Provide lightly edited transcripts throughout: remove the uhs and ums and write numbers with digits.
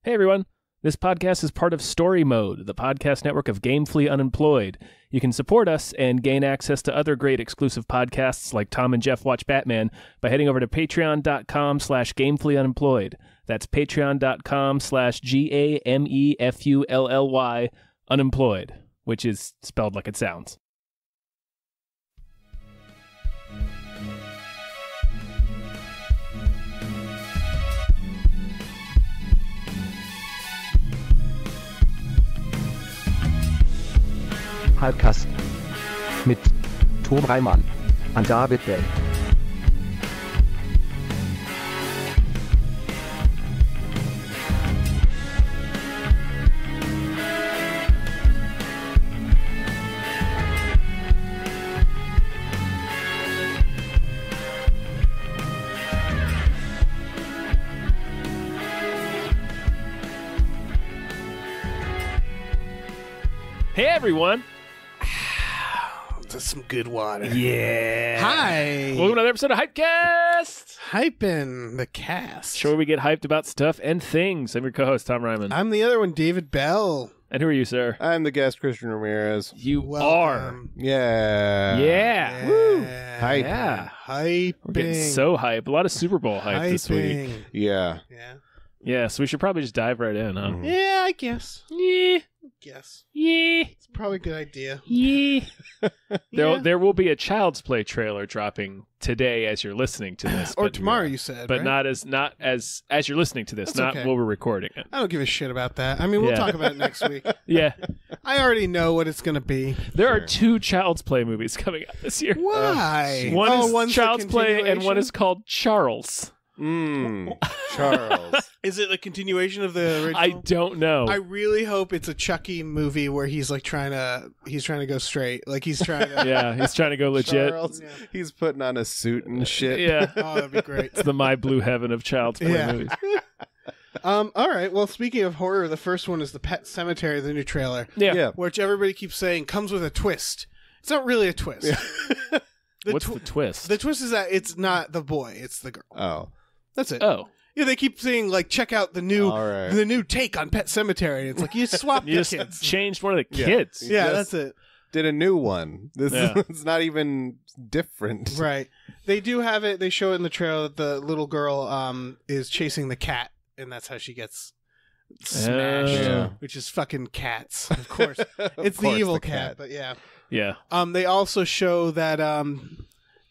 Hey everyone, this podcast is part of Story Mode, the podcast network of Gamefully Unemployed. You can support us and gain access to other great exclusive podcasts like Tom and Jeff Watch Batman by heading over to patreon.com/gamefullyunemployed. That's patreon.com/GAMEFULLY unemployed, which is spelled like it sounds. Hypecast mit Tom Reimann und David Bell. Hey everyone! That's some good water. Yeah! Hi! Welcome to another episode of Hypecast! Hyping the cast. Show where we get hyped about stuff and things. I'm your co-host, Tom Ryman. I'm the other one, David Bell. And who are you, sir? I'm the guest, Cristian Ramirez. You Welcome. are. Yeah. Yeah. Woo. Hype. Yeah. Hyping. We're getting so hype. A lot of Super Bowl hype this week. Hyping. Yeah. Yeah. Yeah, so we should probably just dive right in, huh? Yeah, I guess. Yeah. Guess. Yeah. It's probably a good idea. Yeah. Yeah. There will be a Child's Play trailer dropping today as you're listening to this. Or but- tomorrow, you said, But right? not as you're listening to this, That's not okay. while we're recording it. I don't give a shit about that. I mean, we'll Yeah. talk about it next week. Yeah. I already know what it's going to be. There are Sure. 2 Child's Play movies coming out this year. Why? One is one's the Child's Play and one continuation? is called Charles. Charles. Is it a continuation of the original? I don't know. I really hope it's a Chucky movie where he's like trying to go straight. Like he's trying to. Yeah, he's trying to go legit. Charles. Yeah. He's putting on a suit and shit. Yeah. Oh, that'd be great. It's the My Blue Heaven of Child's Play Yeah. movies. All right. Well, speaking of horror, the first one is the Pet Sematary, the new trailer, Yeah. Yeah. which everybody keeps saying comes with a twist. It's not really a twist. What's the twist? The twist is that it's not the boy, it's the girl. Oh. That's it. Oh. Yeah, they keep saying like, check out the new All right. the new take on Pet Cemetery. It's like you swapped You the just kids. changed one of the Yeah. kids. Yeah, Yes. that's it. Did a new one. This Yeah. is not even different. Right. They do have it. They show it in the trailer that the little girl is chasing the cat, and that's how she gets smashed. Yeah. Which is fucking cats, of course. It's the course, evil the cat, cat. but yeah. Yeah. They also show that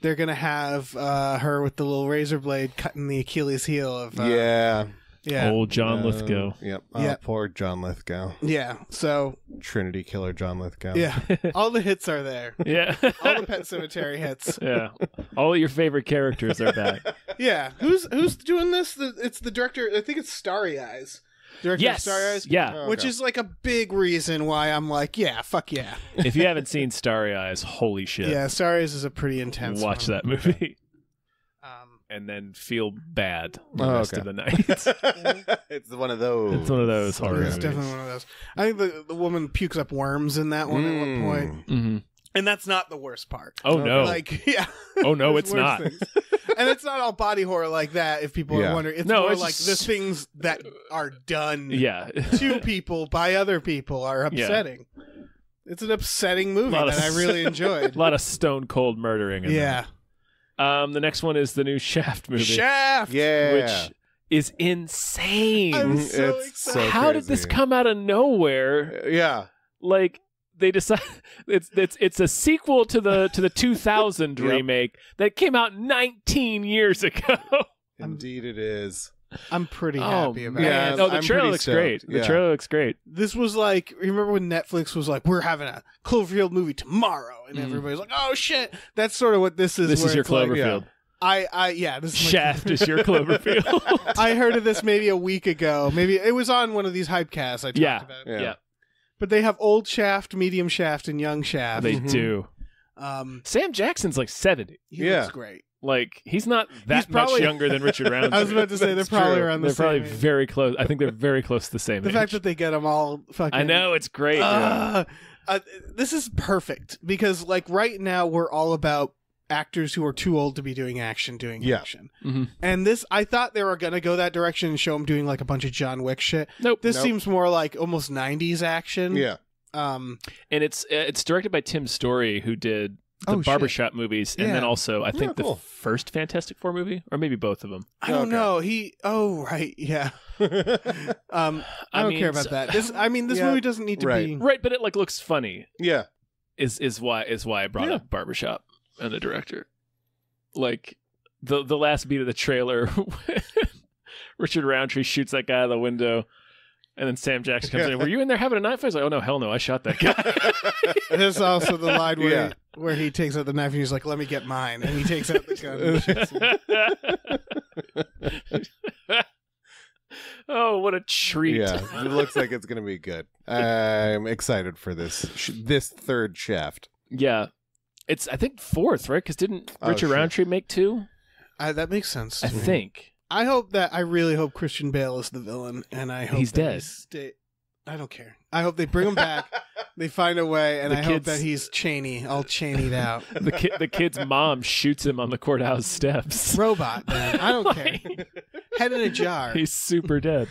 they're gonna have her with the little razor blade cutting the Achilles heel of Yeah. yeah. Old John Lithgow. Yep. Yeah. Oh, poor John Lithgow. Yeah. So Trinity killer John Lithgow. yeah, all the hits are there. Yeah. All the Pet Cemetery hits. Yeah. All of your favorite characters are back. Yeah. Who's doing this? It's the director. I think it's Starry Eyes. Director Yes. of Starry Eyes. Yeah. Oh, Which okay. is like a big reason why I'm like, yeah, fuck yeah. If you haven't seen Starry Eyes, holy shit. Yeah, Starry Eyes is a pretty intense Watch one. that movie Um, and then feel bad the Oh, rest okay. of the night. It's one of those. It's one of those horror it's movies. definitely one of those. I think the woman pukes up worms in that one at one point. Mm-hmm. And that's not the worst part. Oh, no. Like, yeah. Oh, no, There's it's worse not. things. And it's not all body horror like that, if people Yeah. are wondering. It's No, more it's like just- the things that are done Yeah. to people by other people are upsetting. It's an upsetting movie Lot of that I really enjoyed. A lot of stone cold murdering in Yeah. there. The next one is the new Shaft movie. Shaft! Yeah. Which is insane. I'm so It's excited. so How did this crazy. come out of nowhere? Yeah. Like they decide it's a sequel to the 2000 Yep. remake that came out 19 years ago. Indeed it is. I'm pretty happy about yeah. it. No, the I'm trailer pretty looks stoked. great. The Yeah. trailer looks great. This was like, remember when Netflix was like, we're having a Cloverfield movie tomorrow, and Mhm. everybody's like, oh shit. That's sort of what this is. This where is your it's like, Cloverfield. yeah, this is my Shaft is your Cloverfield. I heard of this maybe a week ago. Maybe it was on one of these Hypecasts I talked Yeah. about. Yeah. Yeah, But they have old Shaft, medium Shaft, and young Shaft. they Mhm. do. Sam Jackson's like 70. He Yeah. looks great. Like he's not that He's probably- much younger than Richard Roundtree. I was about to say they're That's probably true. around the They're same probably age. very close. I think they're very close to the same The age. fact that they get them all fucking... I know it's great. This is perfect because like right now we're all about actors who are too old to be doing action doing action. Mm-hmm. And this, I thought they were going to go that direction and show him doing like a bunch of John Wick shit. Nope. This seems more like almost 90s action. Yeah. And it's directed by Tim Story, who did the Barbershop movies, and then also I think the first Fantastic Four movie, or maybe both of them. I don't know. Right, yeah. I don't care about that. This movie doesn't need to be right, but it like looks funny. Yeah, is why I brought up Barbershop and the director. Like the last beat of the trailer, Richard Roundtree shoots that guy out of the window. And then Sam Jackson comes in. Were you in there having a knife fight? He's like, oh no, hell no, I shot that guy. There's also the line where he takes out the knife and he's like, let me get mine. And he takes out the gun and shoots him. Oh, what a treat. Yeah, it looks like it's going to be good. I'm excited for this third Shaft. Yeah. It's, I think, fourth, right? Because didn't Richard Roundtree make two? That makes sense. I think. I really hope Christian Bale is the villain, and I hope he's dead. I don't care. I hope they bring him back. They find a way, and I hope that he's Cheney, all Cheneyed out. The kid's mom shoots him on the courthouse steps. Robot, man. I don't care. Head in a jar. He's super dead.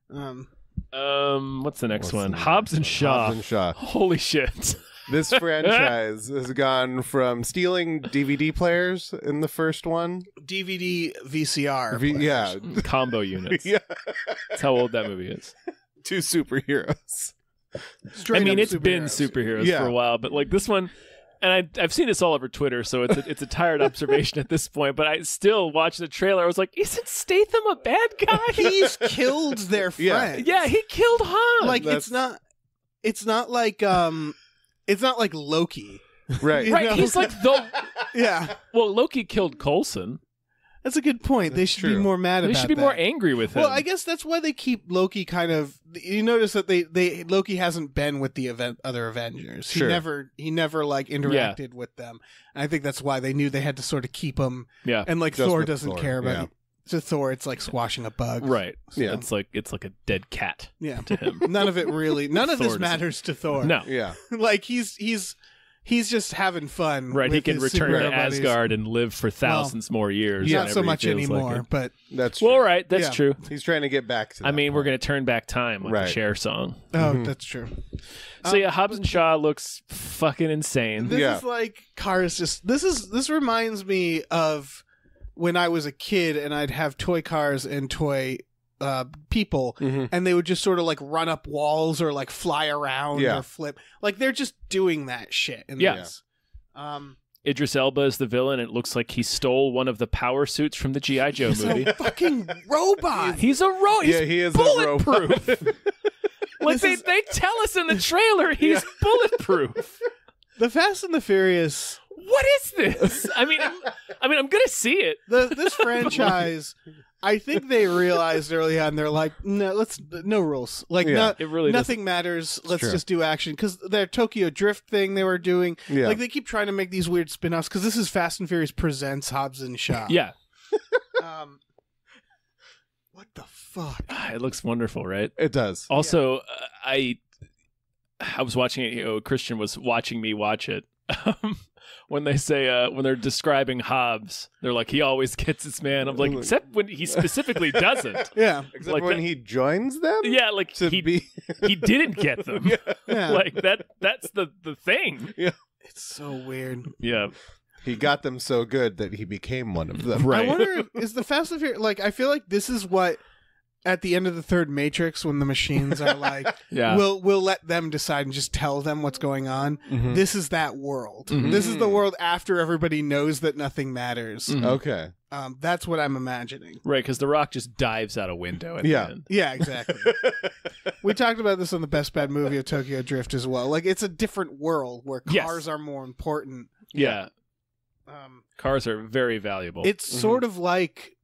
What's the next one? Hobbs and Shaw. Hobbs and Shaw. Holy shit. This franchise has gone from stealing DVD players in the first one. DVD VCR. Yeah. Combo units. Yeah. That's how old that movie is. Two superheroes. It's been superheroes for a while, but like this one, and I've seen this all over Twitter, so it's a tired observation at this point, but I still watch the trailer. I was like, isn't Statham a bad guy? He's killed their friend. Yeah, he killed Han. Like, it's not like Loki. Right. Right. He's like Yeah. Well, Loki killed Coulson. That's a good point. They should be more mad about that. They should be more angry with him. Well, I guess that's why they keep Loki kind of. You notice that Loki hasn't been with the other Avengers. Sure. He never like interacted with them. And I think that's why they knew they had to sort of keep him. Yeah. And like Just Thor with doesn't Thor, care about yeah. it. To Thor, it's like squashing a bug. Right. So, Yeah. It's like a dead cat. Yeah. To him. None of it really. None of this matters to Thor. No. Yeah. Like he's just having fun. Right. He can return to Asgard and live for thousands more years. Not so much anymore, but that's true. Well, right. That's true. He's trying to get back to that we're going to turn back time like the Cher song. Oh, that's true. So yeah, Hobbs and Shaw looks fucking insane. This is like Cars. This reminds me of when I was a kid and I'd have toy cars and toy people, and they would just sort of like run up walls or like fly around or flip. Like they're just doing that shit in this. Idris Elba is the villain. It looks like he stole one of the power suits from the G.I. Joe movie. He's a fucking robot. He's a robot. Yeah, he is bulletproof. a robot. Like they tell us in the trailer he's bulletproof. The Fast and the Furious. What is this? I mean, I'm gonna see it. This franchise. I think they realized early on. They're like, no rules. Like, nothing matters. Let's just do action. Because their Tokyo Drift thing they were doing. Yeah. Like they keep trying to make these weird spin-offs. Because this is Fast and Furious presents Hobbs and Shaw. Yeah. What the fuck? It looks wonderful, right? It does. Also, I was watching it. Cristian was watching me watch it. When they say when they're describing Hobbs, they're like, he always gets his man. I'm like, except when he specifically doesn't. Yeah, except like when he joins them. Yeah, like he didn't get them. Yeah. Like that's the thing. Yeah, it's so weird. Yeah. He got them so good that he became one of them. Right. I wonder, is the Fast and Furious, like, I feel like this is what, at the end of the third Matrix, when the machines are like, we'll let them decide and just tell them what's going on. Mm-hmm. This is that world. Mm-hmm. This is the world after everybody knows that nothing matters. Mm-hmm. Okay. That's what I'm imagining. Right, because The Rock just dives out a window at the end. Yeah, exactly. We talked about this on the Best Bad Movie of Tokyo Drift as well. Like, it's a different world where cars are more important. Yeah. Cars are very valuable. It's sort of like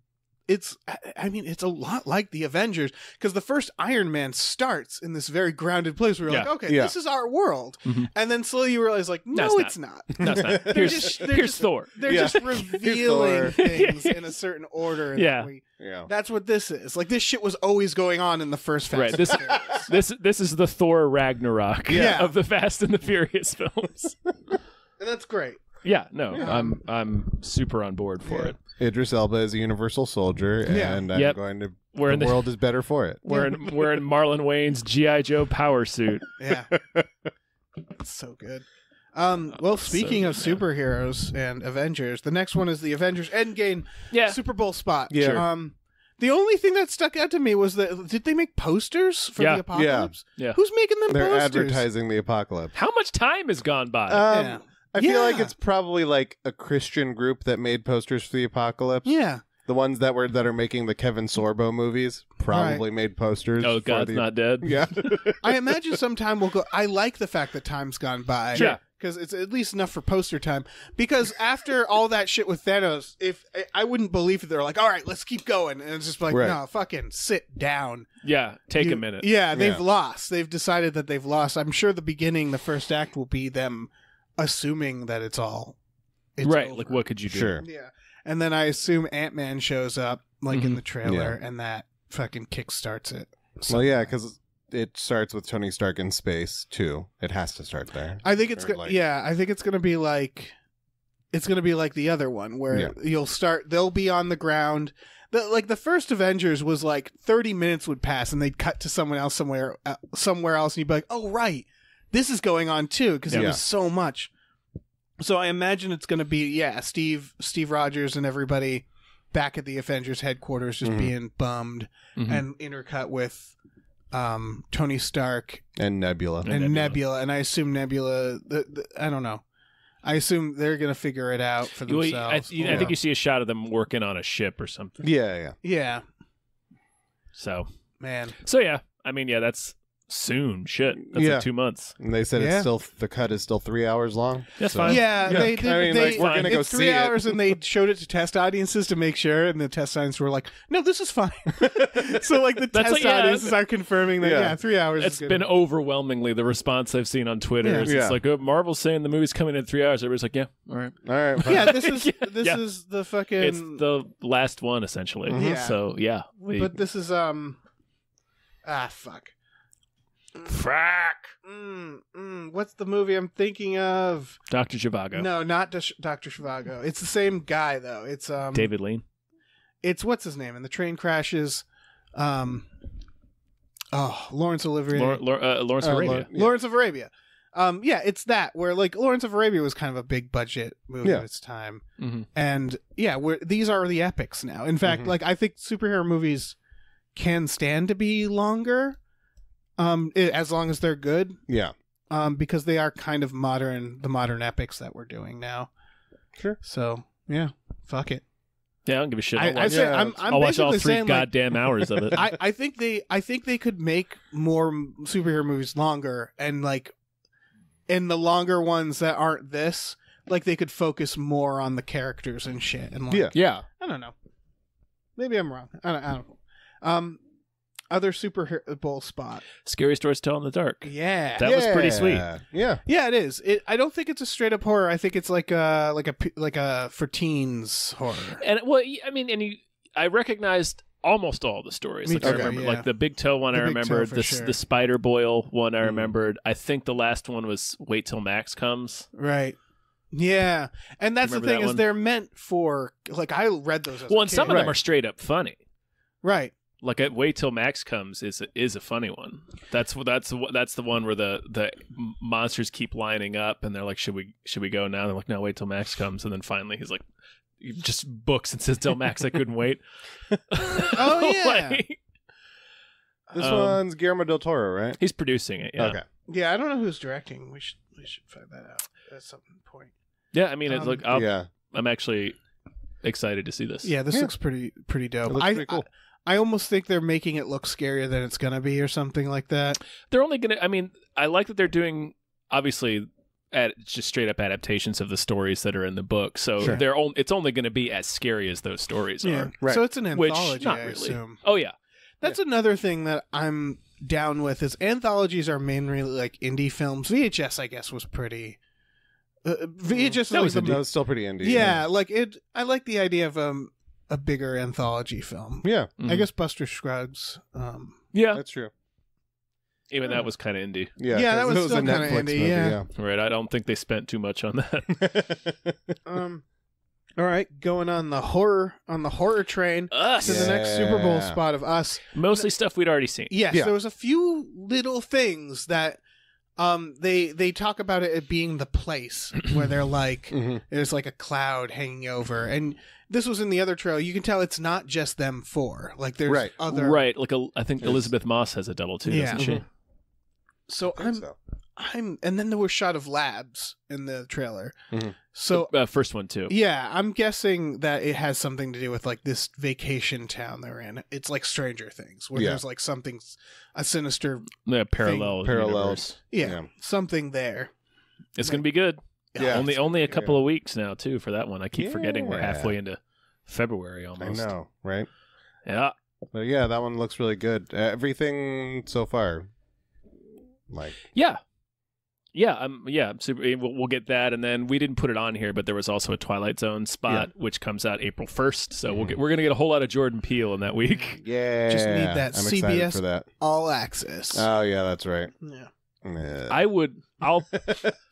it's a lot like the Avengers, because the first Iron Man starts in this very grounded place where you're like, okay, this is our world. Mm-hmm. And then slowly you realize, like, no, it's not. No, it's not. Here's Thor. They're just revealing things in a certain order. That's what this is. Like, this shit was always going on in the first Fast and Furious. This is the Thor Ragnarok of the Fast and the Furious films. And that's great. Yeah, no, I'm super on board for it. Idris Elba is a Universal Soldier, and I'm going to. The world is better for it. We're in Marlon Wayne's G.I. Joe power suit. Yeah, it's so good. Well, speaking of superheroes and Avengers, the next one is the Avengers Endgame Super Bowl spot. Yeah. The only thing that stuck out to me was that did they make posters for the apocalypse? Yeah. Who's making them They're posters? advertising the apocalypse. How much time has gone by? I feel like it's probably like a Christian group that made posters for the apocalypse. Yeah. The ones that are making the Kevin Sorbo movies probably made posters. Oh, God's not dead. Yeah. I imagine sometime we'll go. I like the fact that time's gone by. Sure. Because it's at least enough for poster time. Because after all that shit with Thanos, if I wouldn't believe that they're like, all right, let's keep going. And it's just like, no, fucking sit down. Yeah, take a minute. Yeah, they've lost. They've decided that they've lost. I'm sure the first act will be them assuming that it's right. over. Like, what could you do? Sure. Yeah. And then I assume Ant-Man shows up, like in the trailer, and that fucking kickstarts it. Well, yeah, because it starts with Tony Stark in space too. It has to start there. I think it's I think it's gonna be like the other one where they'll be on the ground. The first Avengers was like 30 minutes would pass and they'd cut to someone else somewhere else, and you'd be like, oh right, this is going on too, because it was so much. So I imagine it's gonna be Steve Rogers and everybody back at the Avengers headquarters just being bummed, and intercut with Tony Stark and Nebula. And I assume Nebula. I don't know. I assume they're gonna figure it out for themselves. I think you see a shot of them working on a ship or something. Yeah. So man. So yeah, I mean, that's soon. Shit, that's like 2 months. And they said it's still the cut is still 3 hours long. That's fine. Yeah, we're gonna go see 3 hours, and they showed it to test audiences to make sure, and the test audiences were like, "No, this is fine." So like the test audiences are confirming that 3 hours. It's been overwhelmingly the response I've seen on Twitter. It's like Marvel's saying the movie's coming in 3 hours. Everybody's like, "Yeah, all right." Fine. Yeah, this is the fucking. It's the last one essentially. So yeah, but this is fuck. What's the movie I'm thinking of? Dr. Zhivago. No, not Dr. Zhivago. It's the same guy though. It's David Lean. It's what's his name? And the train crashes. Lawrence Olivier. Lawrence of Arabia. Lawrence of Arabia. It's that where like Lawrence of Arabia was kind of a big budget movie at its time, and these are the epics now. In fact, like I think superhero movies can stand to be longer. As long as they're good. Yeah. Because they are kind of the modern epics that we're doing now. Sure. So, yeah, fuck it. Yeah, I don't give a shit. I'll watch all 3 goddamn hours of it. I think they could make more superhero movies longer, and like in the longer ones that aren't this, like they could focus more on the characters and shit. And like, I don't know. Maybe I'm wrong. I don't know. Other Super Bowl spot. Scary Stories to Tell in the Dark. Yeah. That was pretty sweet. Yeah. Yeah, it is. I don't think it's a straight up horror. I think it's like a for teens horror. And I recognized almost all the stories. Like I remember like the Big Toe one I remembered, the Spider Boil one I remembered. I think the last one was Wait Till Max Comes. Right. Yeah. And that's the thing is they're meant for like I read those as and some of them are straight up funny. Right. Like at Wait Till Max Comes is a funny one. That's the one where the monsters keep lining up and they're like, should we go now? And they're like, no, wait till Max comes. And then finally he's like, he just books and says, tell Max I couldn't wait. Oh yeah. This one's Guillermo del Toro, right? He's producing it. Yeah. Okay. Yeah, I don't know who's directing. We should find that out at some point. Yeah, I mean, it's like I'm actually excited to see this. Yeah, this looks pretty dope. It looks pretty cool. I almost think they're making it look scarier than it's gonna be, or something like that. They're only gonna. I mean, I like that they're doing obviously just straight up adaptations of the stories that are in the book. So it's only going to be as scary as those stories are. Right. So it's an anthology, which, not I really. assume. Oh yeah, that's another thing that I'm down with. Is anthologies are mainly like indie films. VHS, I guess, was pretty. VHS was still pretty indie. Yeah, like it. I like the idea of a bigger anthology film. Yeah, I guess Buster Scruggs. Yeah, that's true. Even that was kind of indie. Yeah, Yeah, that 'cause was it was still a kinda Netflix indie, movie, yeah. Right. I don't think they spent too much on that. All right, going on the horror train Us. to the next Super Bowl Yeah. spot of Us. Mostly stuff we'd already seen. Yes, Yeah. there was a few little things that they talk about it being the place where they're like there's like a cloud hanging over, and this was in the other trailer. You can tell it's not just them four. Like there's Right. other Right. Like I think Elizabeth Moss has a double too, Yeah. doesn't she? So I'm and then there was a shot of labs in the trailer. So First one too. yeah, I'm guessing that it has something to do with like this vacation town they're in. It's like Stranger Things, where Yeah. there's like something, a sinister, Yeah, parallel Parallels. universe. yeah, something there. It's gonna be good. Yeah. Only a couple of weeks now too for that one. I keep forgetting we're Yeah. halfway into February I almost. know, right? Yeah. But yeah, that one looks really good. Everything so far, like Yeah. Yeah, super, we'll get that, and then we didn't put it on here, but there was also a Twilight Zone spot which comes out April 1st. So we're gonna get a whole lot of Jordan Peele in that week. yeah, Just need that I'm CBS excited for that. All access. Oh yeah, that's right. Yeah, I'll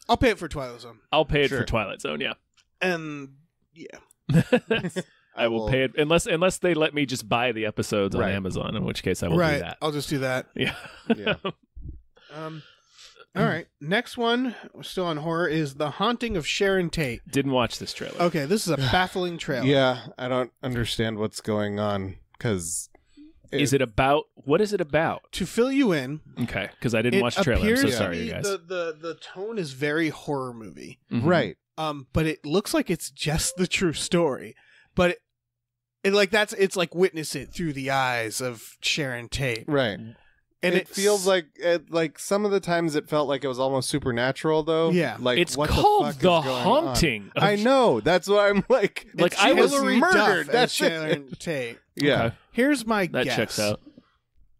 I'll pay it for Twilight Zone, I'll pay it Sure. for Twilight Zone. Yeah, and yeah, I will pay it unless they let me just buy the episodes on Right. Amazon, in which case I will do right. that. I'll just do that. Yeah. Yeah. All right, next one, we're still on horror, is The Haunting of Sharon Tate. Didn't watch this trailer. Okay, this is a baffling trailer. Yeah, I don't understand what's going on because What is it about? To fill you in, Okay, because I didn't it watch the trailer. I'm appears so to sorry, be you guys. the tone is very horror movie. Mhm. right. But it looks like it's just the true story. But it's like witness it through the eyes of Sharon Tate, Right. and it feels like some of the times it felt like it was almost supernatural though. Yeah. like It's what called the, fuck The is going on? Haunting. of I know. That's why I'm like, Like, it's I was Hilary murdered. Duff as That's Sharon Tate. yeah. Okay. Here's my That guess. checks out.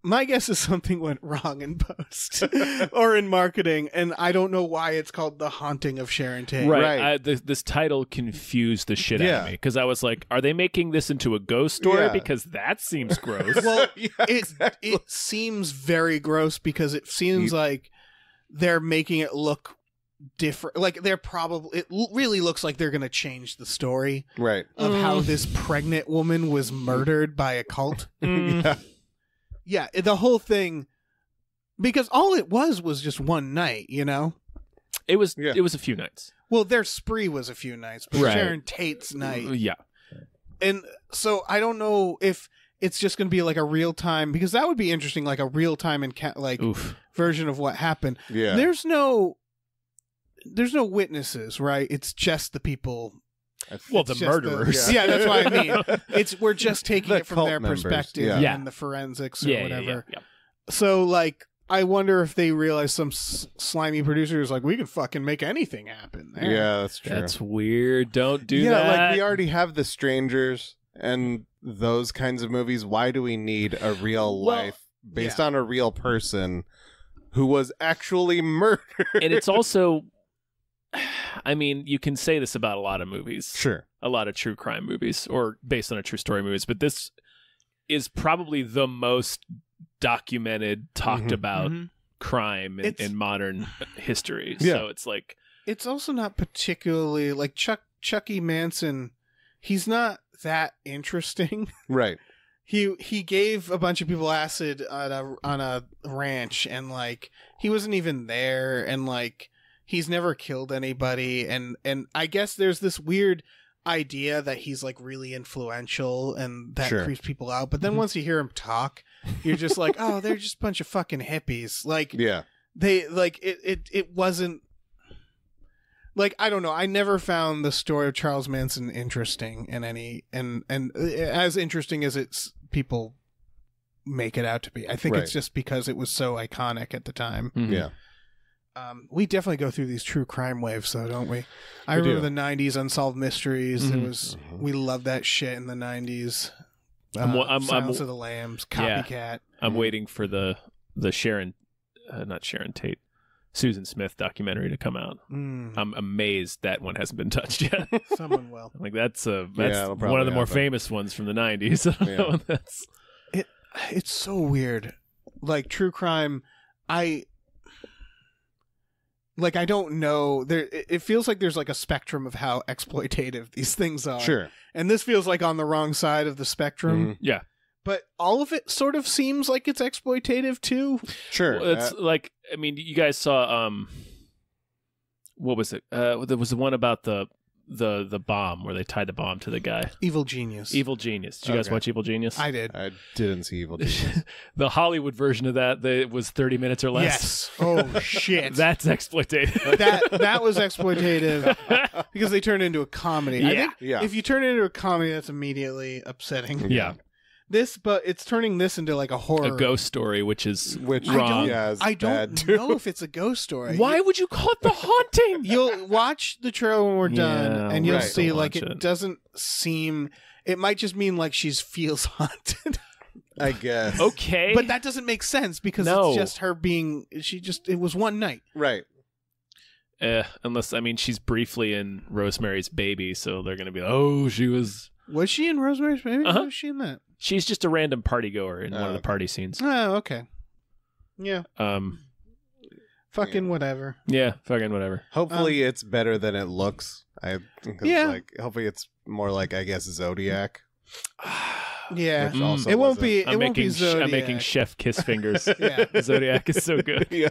My guess is something went wrong in post or in marketing, and I don't know why it's called The Haunting of Sharon Tate. Right. This title confused the shit out Yeah. of me because I was like, are they making this into a ghost story? Yeah. Because that seems gross. Well, Yeah, it seems very gross because it seems like they're making it look different. Like really looks like they're going to change the story Right. of how this pregnant woman was murdered by a cult. Yeah. Yeah, the whole thing, because all it was just one night, you know? It was Yeah. it was a few nights. Well, their spree was a few nights, but Right. Sharon Tate's night. Yeah. And so I don't know if it's just going to be like a real time, because that would be interesting, like a real time Oof. version of what happened. Yeah. There's no witnesses, right? It's just the people. Well, It's the just murderers. yeah, that's what I mean. We're just taking The it from cult their members, perspective yeah. Yeah. and the forensics or Yeah, whatever. yeah. So, like, I wonder if they realize some slimy producer is like, we can fucking make anything happen there. Yeah, that's true. That's weird. Don't do yeah, that. like we already have The Strangers and those kinds of movies. Why do we need a real Well, life based yeah. on a real person who was actually murdered? And it's also, I mean, you can say this about a lot of movies. Sure. A lot of true crime movies or based on a true story movies, but this is probably the most documented, talked Mhm. about Mhm. crime in, It's- in modern history. Yeah. So it's like, It's also not particularly like Chucky Manson. He's not that interesting. Right. He gave a bunch of people acid on a ranch, and like he wasn't even there, and like he's never killed anybody, and I guess there's this weird idea that he's like really influential and that Sure. creeps people out. But then once you hear him talk, you're just like, oh, they're just a bunch of fucking hippies. Like Yeah. they like it wasn't like, I don't know. I never found the story of Charles Manson interesting in any and as interesting as people make it out to be. I think Right. it's just because it was so iconic at the time. mhm. Yeah. We definitely go through these true crime waves, though, don't we? I We remember do. the '90s Unsolved Mysteries. It Mhm. was we loved that shit in the '90s. I'm Silence of the Lambs, Yeah. Copycat. I'm waiting for the Sharon, not Sharon Tate, Susan Smith documentary to come out. Mm, I'm amazed that one hasn't been touched yet. someone will. I'm like, that's it'll one of probably the more happen. famous ones from the 90s. I don't Yeah. know. That's It's so weird. Like true crime. I don't know. It feels like there's like a spectrum of how exploitative these things are. Sure. And this feels like on the wrong side of the spectrum. Yeah. But all of it sort of seems like it's exploitative too. Sure. Well, it's like, I mean, you guys saw what was it? There was the one about the bomb where they tied the bomb to the guy. Evil Genius. Evil Genius. Did you guys watch Evil Genius? I did. I didn't see Evil Genius. The Hollywood version of that was 30 minutes or less. Yes. Oh shit. That's exploitative. that was exploitative because they turned it into a comedy. I think if you turn it into a comedy, that's immediately upsetting. Yeah. But it's turning this into like a horror. A ghost story, which I wrong. don't know if it's a ghost story. Why would you call it The Haunting? You'll watch the trailer when we're done, and you'll see like it doesn't seem. It might just mean like she feels haunted. I guess. Okay, but that doesn't make sense because it's just her being. It was one night, right? Unless she's briefly in Rosemary's Baby, so they're gonna be like, oh, she was. Was she in Rosemary's Baby? Was she in that? She's just a random party goer in one of the party scenes. Oh, okay. Yeah. Fucking whatever. Yeah, fucking whatever. Hopefully it's better than it looks. Hopefully it's more like, I guess, Zodiac. Yeah. It won't be. It won't be Zodiac. I'm making chef kiss fingers. Yeah. Zodiac is so good. Yeah.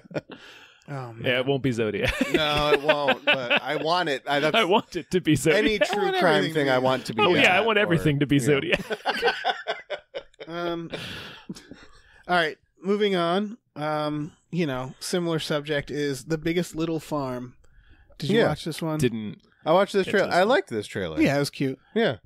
Oh, man. Yeah, it won't be Zodiac. No, it won't. But I want it. I want it to be Zodiac. Any true crime thing I want to be. Oh yeah, I want everything to be Zodiac. All right, moving on. Similar subject is The Biggest Little Farm. Did you watch this one? Didn't. I watched this trailer. I liked this trailer. Yeah, it was cute. Yeah.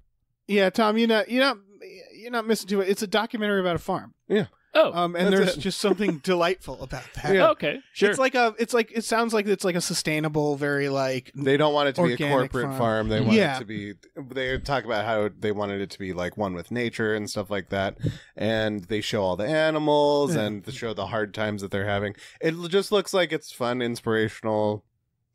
Yeah, Tom, you're not missing too much. It's a documentary about a farm. Yeah. Oh, and there's just something delightful about that. Yeah. Okay, sure. It sounds like it's like a sustainable, very like they don't want it to be a corporate farm. They want it to be. They talk about how they wanted it to be like one with nature and stuff like that. And they show all the animals and they show the hard times that they're having. It just looks like it's fun, inspirational,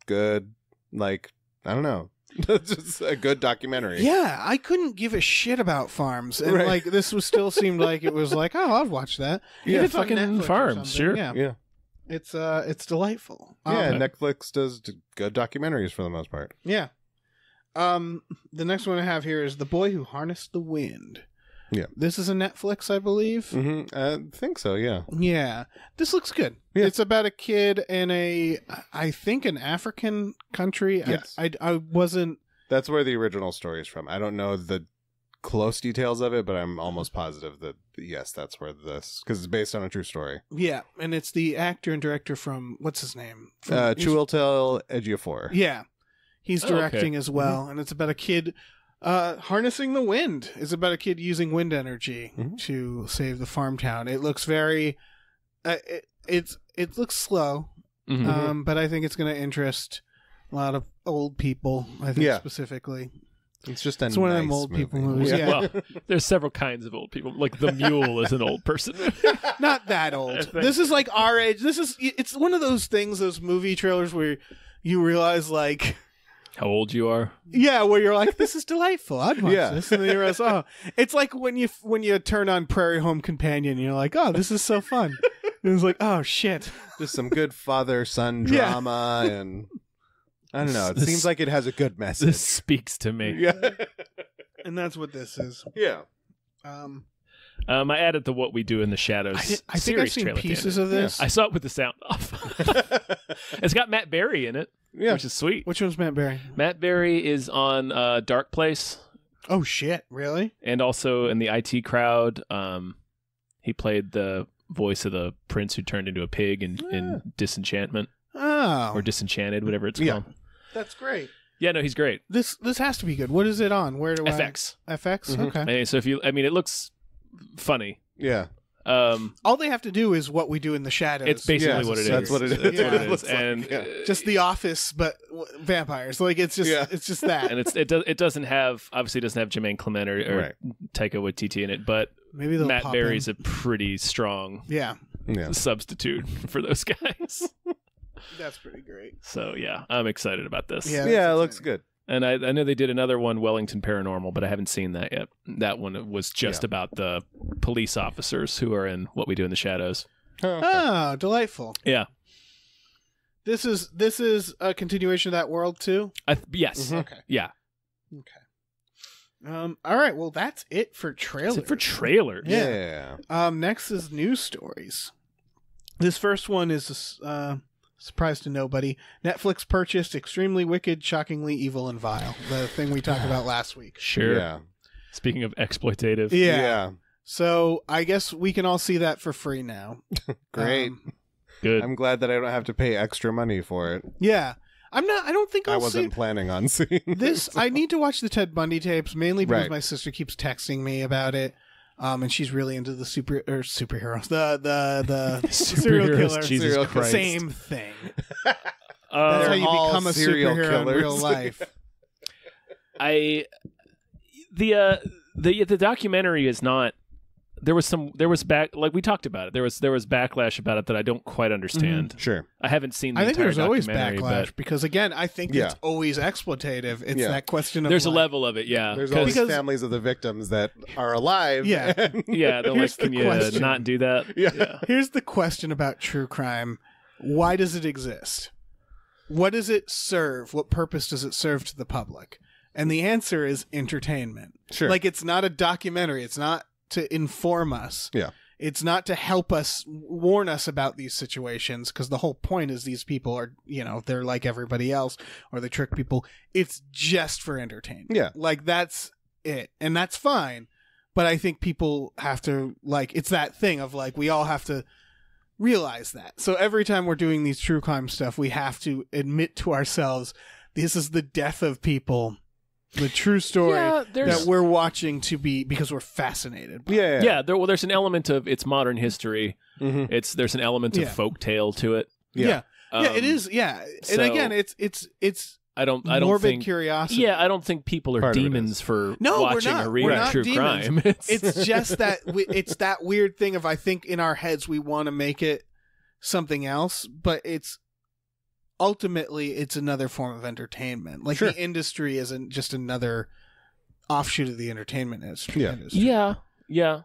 good. Like, I don't know. It's just a good documentary. Yeah, I couldn't give a shit about farms, and like this was still seemed like it was like, oh, I'll watch that. Yeah, fucking farms, sure. Yeah, it's delightful. Yeah, Netflix does good documentaries for the most part. Yeah. The next one I have here is The Boy Who Harnessed the Wind. Yeah, this is a Netflix, I believe. Mm-hmm. I think so. Yeah. Yeah, this looks good. Yeah. It's about a kid in I think an African country. Yes. I wasn't. That's where the original story is from. I don't know the close details of it, but I'm almost positive that yes, that's where this, because it's based on a true story. Yeah, and it's the actor and director from what's his name? Chiwetel Ejiofor. Yeah, he's directing as well, and it's about a kid. Harnessing the Wind is about a kid using wind energy to save the farm town. It looks very, it looks slow, but I think it's going to interest a lot of old people. I think specifically, it's just one of them old movie. people movies. Yeah. Well, there's several kinds of old people. Like The Mule is an old person. Not that old. This is like our age. It's one of those things, those movie trailers where you realize like. How old you are? Yeah, where you're like, this is delightful. I'd watch this. And then you realize, it's like when you turn on Prairie Home Companion, and you're like, oh, this is so fun. And it's like, oh shit, just some good father-son drama, and I don't know. It seems like it has a good message. This speaks to me. Yeah, and that's what this is. Yeah. I added the What We Do in the Shadows. I think I've seen pieces of this. I saw it with the sound off. It's got Matt Berry in it, which is sweet. Which one's Matt Berry? Matt Berry is on Dark Place. Oh shit! Really? And also in the IT Crowd. He played the voice of the prince who turned into a pig in Disenchantment. Oh, or Disenchanted, whatever it's called. That's great. Yeah, no, he's great. This has to be good. What is it on? Where do FX. FX? Okay. And so it looks funny. Yeah. All they have to do is What We Do in the Shadows. It's basically what it is. That's what it is. That's what it is. And just The Office, but vampires. Like it's just that. And it doesn't have Jermaine Clement or Taika Waititi in it, but maybe Matt Berry's a pretty strong substitute for those guys. That's pretty great. So yeah, I'm excited about this. Yeah, it looks good. And I know they did another one, Wellington Paranormal, but I haven't seen that yet. That one was just about the police officers who are in What We Do in the Shadows. Oh, delightful. Yeah. This is a continuation of that world too? Yes. Mhm. Okay. Yeah. Okay. All right, well that's it for trailers. That's it for trailers. Yeah. Next is news stories. This first one is a surprise to nobody. Netflix purchased Extremely Wicked, Shockingly Evil and Vile. The thing we talked about last week. Sure. Yeah. Speaking of exploitative. Yeah. So I guess we can all see that for free now. Great. Good. I'm glad that I don't have to pay extra money for it. Yeah. I don't think I I'll wasn't see planning on seeing this. I need to watch the Ted Bundy tapes, mainly because Right. my sister keeps texting me about it. And she's really into the superheroes. The serial Superheroes, killer. Jesus Serial Christ. Same thing. Uh, That's how you all become a serial superhero in killers. real life. The documentary is not. There was like we talked about it. There was backlash about it that I don't quite understand. Sure. I haven't seen the I think entire there's always documentary, backlash because, again, I think Yeah. it's always exploitative. It's Yeah. that question but of there's a like, level of it, yeah. There's 'Cause- always Because- families of the victims that are alive. Yeah. and- yeah, they're Here's like, can the you question. not do that? Yeah. Here's the question about true crime: why does it exist? What does it serve? What purpose does it serve to the public? And the answer is entertainment. Sure. Like, it's not a documentary. It's not to inform us. Yeah. It's not to help us, warn us about these situations, because the whole point is these people are, they're like everybody else, or they trick people. It's just for entertainment. Yeah. Like, that's it. And that's fine. But I think people have to, like, it's that thing of, like, we all have to realize that. So every time we're doing these true crime stuff, we have to admit to ourselves, this is the death of people. The true story that we're watching because we're fascinated by. Yeah. There's an element of it's modern history. Mm-hmm. There's an element of folktale to it. Yeah, it is. Yeah, so and again, it's I don't morbid think curiosity. Yeah, I don't think people are Part of it demons is. for No, we're watching not. or We're reading not true demons. crime. It's just that it's that weird thing of, I think in our heads we want to make it something else, but ultimately it's another form of entertainment. Like, Sure. the industry isn't just another offshoot of the entertainment industry. Yeah.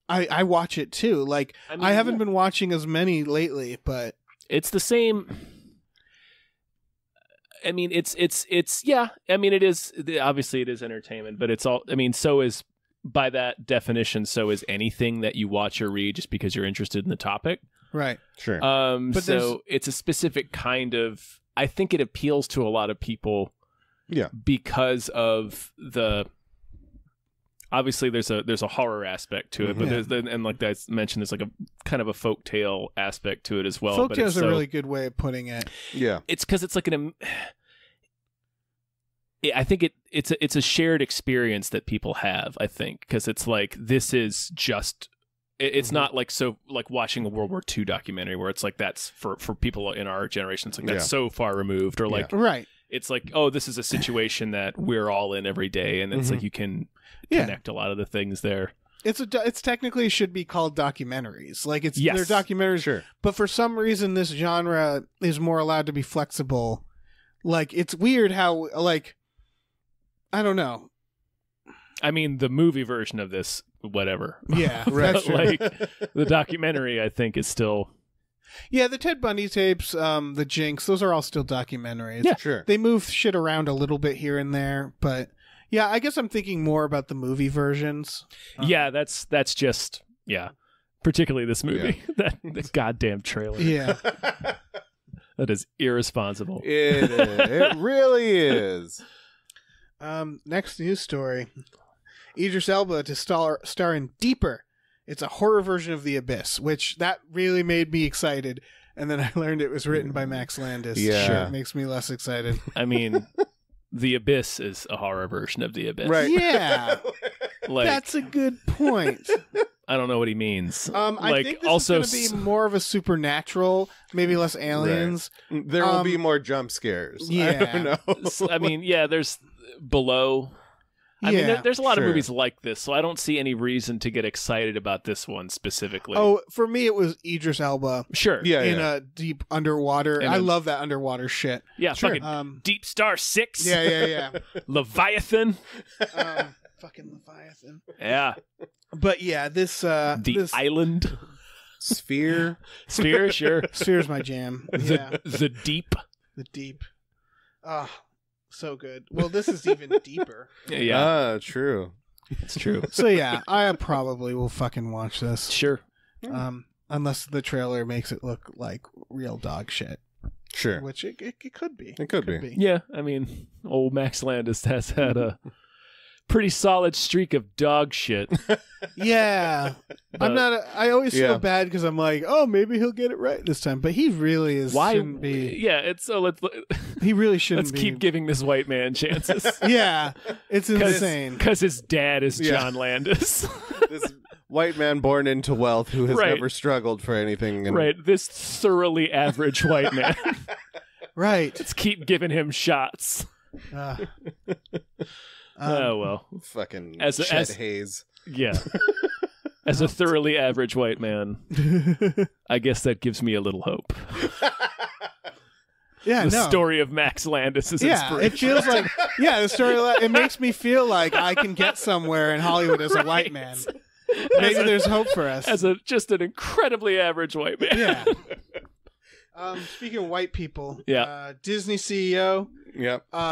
I watch it too. Like, I haven't been watching as many lately, but It's the same. I mean, it's yeah. I mean, it is obviously it is entertainment, but it's all. I mean, so is by that definition, so is anything that you watch or read just because you're interested in the topic. right. Sure. But So it's a specific kind of. I think it appeals to a lot of people. Yeah. Because of the. Obviously, there's a horror aspect to it, but Yeah. and like I mentioned, there's like a kind of a folktale aspect to it as well. But Folktale it's is a really good way of putting it. Yeah. It's because it's like I think it's a shared experience that people have. I think because it's like this is just. It's not like watching a World War II documentary where it's like that's for people in our generation. It's like that's so far removed, or like Right. it's like, oh, this is a situation that we're all in every day, and it's like you can connect a lot of the things there. It's technically should be called documentaries. Like, they're documentaries, Sure. but for some reason this genre is more allowed to be flexible. Like, it's weird how, like, I don't know. I mean, the movie version of this, whatever. Yeah, Right. that's true. Like the documentary, I think is still. Yeah, the Ted Bundy tapes, the Jinx, those are all still documentaries. Yeah. Sure. They move shit around a little bit here and there, but yeah, I guess I'm thinking more about the movie versions. Yeah, that's just particularly this movie. The goddamn trailer. Yeah. That is irresponsible. It is. It really is. Next news story. Idris Elba to star in Deeper. It's a horror version of The Abyss, which that really made me excited. And then I learned it was written by Max Landis. Yeah. Sure, it makes me less excited. I mean, The Abyss is a horror version of The Abyss. Right. Yeah, Like, that's a good point. I don't know what he means. I think this is going to be more of a supernatural, maybe less aliens. There will be more jump scares. Yeah. I don't know. I mean, yeah, there's Below. I mean, there's a lot of Sure. movies like this, so I don't see any reason to get excited about this one specifically. Oh, for me, it was Idris Elba sure. Yeah. in a deep underwater. And I a- love that underwater shit. Yeah, Sure. fucking Deep Star 6. Yeah. Leviathan. Fucking Leviathan. Yeah. But yeah, this The this Island. Sphere. Sphere, sure. Sphere's my jam. Yeah. The Deep. The Deep. Ah, so good. Well, this is even deeper. Yeah. True. It's true. So yeah, I probably will fucking watch this. Sure. Unless the trailer makes it look like real dog shit. Sure. Which it could be. It could be. Yeah, I mean, old Max Landis has had a pretty solid streak of dog shit. Yeah. I always feel bad because I'm like, oh, maybe he'll get it right this time. But he really is. Why? Shouldn't be. Yeah, it's so He really shouldn't let's be. keep giving this white man chances. Yeah. It's insane. Because his dad is John Landis. This white man born into wealth who has Right. never struggled for anything. And... Right, this thoroughly average white man. Right. Let's keep giving him shots. Oh, well. Fucking As Chet Hayes. Yeah. As a thoroughly average white man, I guess that gives me a little hope. Yeah, The story of Max Landis is inspiration. it feels like the story. It makes me feel like I can get somewhere in Hollywood as a white man. Maybe there's hope for us. As just an incredibly average white man. Yeah. Speaking of white people, Disney CEO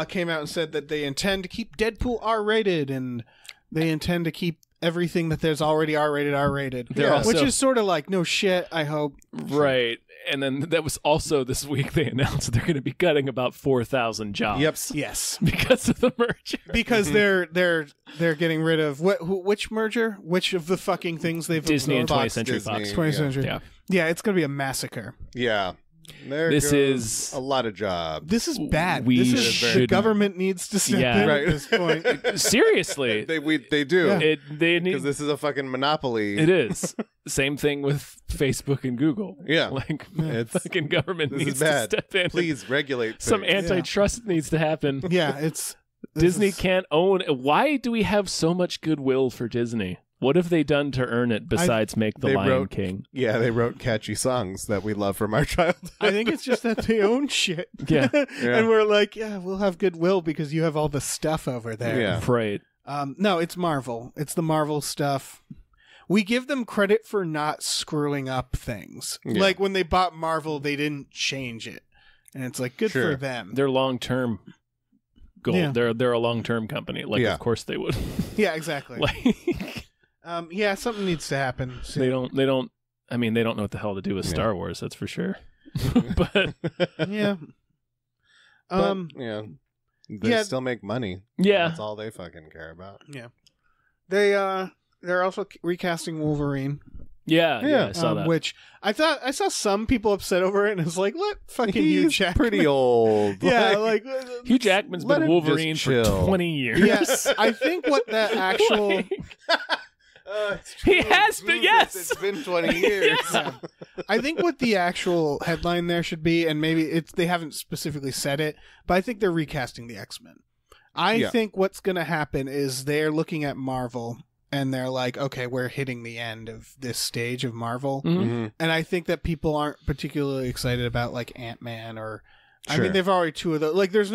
came out and said that they intend to keep Deadpool R-rated, and they intend to keep everything that there's already R-rated. Which is sort of like, no shit, I hope. Right. And then that was also this week they announced they're going to be cutting about 4,000 jobs. Yep. Yes. Because of the merger. Because they're getting rid of which merger? Which of the fucking things they've Disney and absorbed? 20th Century Disney, Fox. 20th Century. Yeah. Yeah, it's going to be a massacre. Yeah. This is a lot of jobs. This is bad. We the should- government needs to step in Right. at this point. Seriously. They do. Yeah. They need. Because this is a fucking monopoly. It is. Same thing with Facebook and Google. Yeah. Like, It's- fucking government This needs is bad. to step in. Please regulate Some things. antitrust needs to happen. Yeah, this Disney is- can't own. Why do we have so much goodwill for Disney? What have they done to earn it besides make The They Lion wrote- King? Yeah, they wrote catchy songs that we love from our childhood. I think it's just that they own shit. Yeah. And we're like, yeah, we'll have goodwill because you have all the stuff over there. Yeah. Right. No, it's Marvel. It's the Marvel stuff. We give them credit for not screwing up things. Yeah. Like when they bought Marvel, they didn't change it. And it's like, good Sure. for them. They're long-term goal. Yeah. They're a long-term company. Like, Yeah. of course they would. Yeah, exactly. Like, Yeah, something needs to happen soon. they don't. I mean, they don't know what the hell to do with Star Wars. That's for sure. But Yeah. But, yeah. They still make money. yeah, That's all they fucking care about. Yeah. They're also recasting Wolverine. yeah, I saw that. Which I saw some people upset over it, and it's like, let fucking Hugh He's Jackman. pretty old. Yeah, Like, like Hugh Jackman's let been him Wolverine just for chill. 20 years. yes, I think what the actual He has been. Yes, It's been 20 years. Yeah. I think what the actual headline there should be, and maybe they haven't specifically said it, but I think they're recasting the X-Men. I think what's going to happen is they're looking at Marvel and they're like, okay, we're hitting the end of this stage of Marvel. Mm-hmm. And I think that people aren't particularly excited about like Ant-Man or I Sure. mean, they've already two of those. Like there's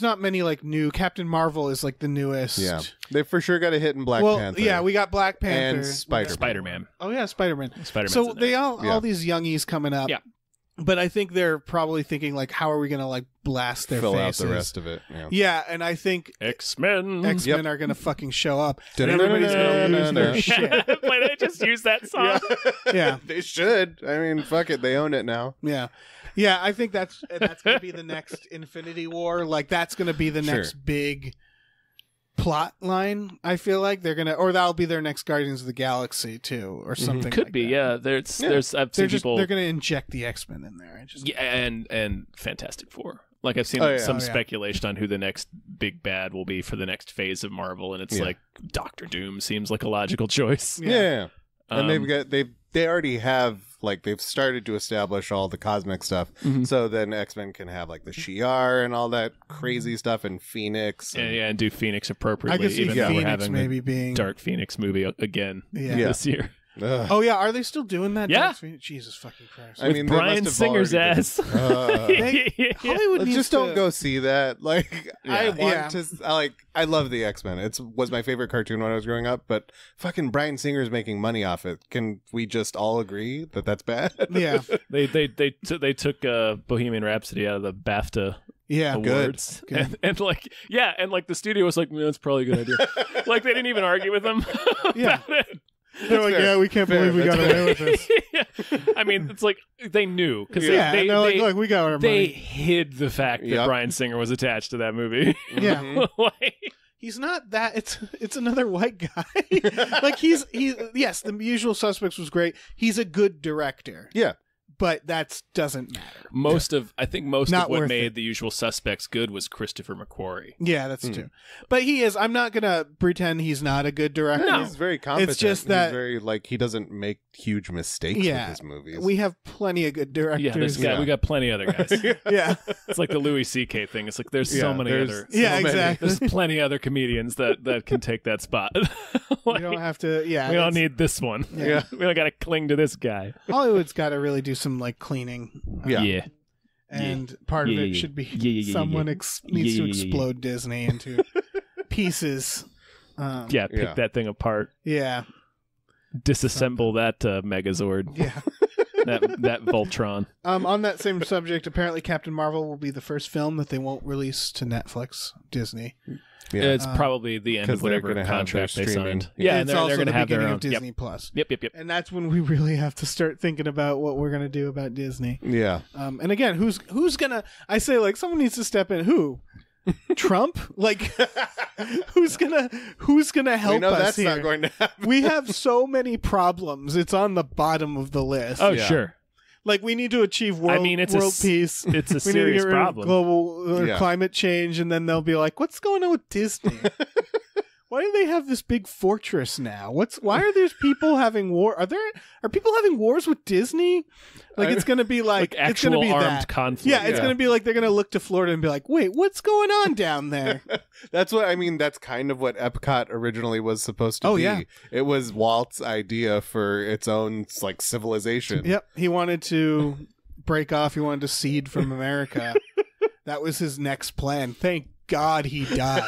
not many like new. Captain Marvel is like the newest. Yeah. They for sure got a hit in Black Panther. Yeah, we got Black Panther. And Spider-Man. Spider-Man. Oh yeah, Spider-Man. Spider-Man's So in they there. all these youngies coming up. Yeah. But I think they're probably thinking like, how are we going to like blast their Fill faces? out the rest of it. Yeah. Yeah, and I think X-Men. X-Men are going to fucking show up, and everybody's going to lose their shit. Why did I just use that song? Yeah, They should. I mean, fuck it. They own it now. yeah. I think that's going to be the next Infinity War. Like that's going to be the next big plot line. I feel like they're gonna, or that'll be their next Guardians of the Galaxy too, or something. Could like be, that. yeah. There's I've seen people. They're going to inject the X-Men in there. Yeah, and Fantastic Four. Like I've seen some speculation on who the next big bad will be for the next phase of Marvel, and it's like Doctor Doom seems like a logical choice. Yeah. And they already have like they've started to establish all the cosmic stuff. So then X-Men can have like the Shi'ar and all that crazy stuff and Phoenix. And do Phoenix appropriately. I could see even though we're Phoenix having maybe being Dark Phoenix movie again this year. Oh yeah, are they still doing that? Yeah. Jesus fucking Christ. With Bryan Singer's ass. Hollywood needs just don't go see that. Like, I want Yeah. to. I love the X-Men. It was my favorite cartoon when I was growing up. But fucking Bryan Singer's making money off it. Can we just all agree that that's bad? Yeah. They took Bohemian Rhapsody out of the BAFTA. Yeah, awards. Good. And like the studio was like, that's probably a good idea. Like they didn't even argue with them. Yeah. About it. They're like, yeah, we can't believe we got away with this. Yeah. I mean, it's like they knew because They're like, look, we got our money. They hid the fact that Bryan Singer was attached to that movie. Yeah. Like, he's not that. It's another white guy. Like he's yes, The Usual Suspects was great. He's a good director. Yeah. But that doesn't matter. I think most Not of what worth made it. The Usual Suspects good was Christopher McQuarrie. Yeah, that's true. But he is. I'm not gonna pretend he's not a good director. No. He's very competent. It's just that he's very he doesn't make huge mistakes with his movies. We have plenty of good directors. Yeah, this guy. We got plenty of other guys. Yeah. It's like the Louis C.K. thing. It's like there's so many other. Yeah, exactly. There's plenty other comedians that can take that spot. We don't have to. Yeah, we don't need this one. Yeah. We don't got to cling to this guy. Hollywood's got to really do some cleaning. Yeah. And part of it should be someone needs to explode Disney into pieces. Pick that thing apart. Yeah. Disassemble that Megazord. Yeah. that Voltron. On that same subject, apparently Captain Marvel will be the first film that they won't release to Netflix, Disney. Yeah. It's probably the end of whatever contract they signed. Yeah, and it's they're going to have their own of Disney Plus. Yep. And that's when we really have to start thinking about what we're going to do about Disney. Yeah. And again, who's gonna? I say like someone needs to step in. Who? Trump? Like, who's gonna help we know us that's here? not going to happen. We have so many problems. It's on the bottom of the list. Oh, sure. Like, we need to achieve world peace. It's a we serious need to get rid problem. of global climate change, and then they'll be like, "What's going on with Disney? Why do they have this big fortress now? Why are there people having war? Are people having wars with Disney? Like, it's going to be like actual it's gonna be armed conflict. Yeah, it's going to be like they're going to look to Florida and be like, "Wait, what's going on down there?" That's what I mean. That's kind of what Epcot originally was supposed to be. Yeah. It was Walt's idea for its own civilization. Yep, he wanted to break off. He wanted to cede from America. That was his next plan. Thank God he died.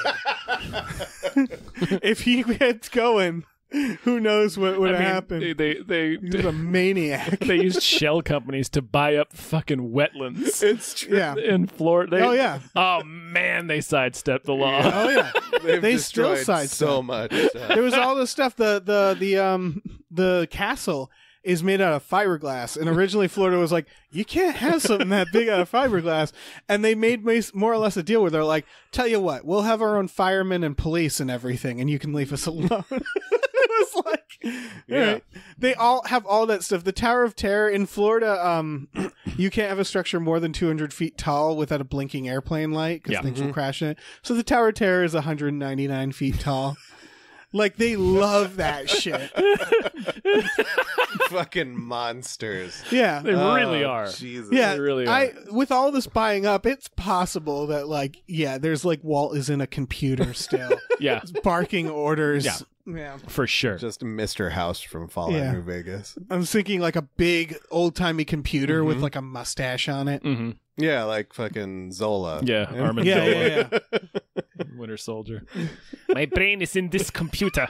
If he kept going, who knows what would have happened? They He's a maniac. They used shell companies to buy up fucking wetlands. It's true. Yeah. In Florida. Oh yeah. Oh man, they sidestepped the law. Oh yeah. They still destroyed so sidestep. much. There was all this stuff. The castle is made out of fiberglass, and originally Florida was like, you can't have something that big out of fiberglass, and they made more or less a deal where they're like, tell you what, we'll have our own firemen and police and everything, and you can leave us alone. It was like, right. They all have all that stuff. The Tower of Terror in Florida, you can't have a structure more than 200 feet tall without a blinking airplane light because things will crash in it. So the Tower of Terror is 199 feet tall. Like, they love that shit. Fucking monsters. Yeah. They really are. Jesus. Yeah, They really are. with all this buying up, it's possible that, like, there's like Walt is in a computer still. Yeah. Barking orders. Yeah. For sure. Just Mr. House from Fallout New Vegas. I'm thinking like a big old-timey computer with like a mustache on it. Mm-hmm. Yeah, like fucking Zola. Yeah, Armin Yeah, Zola. yeah, yeah. Winter Soldier. My brain is in this computer.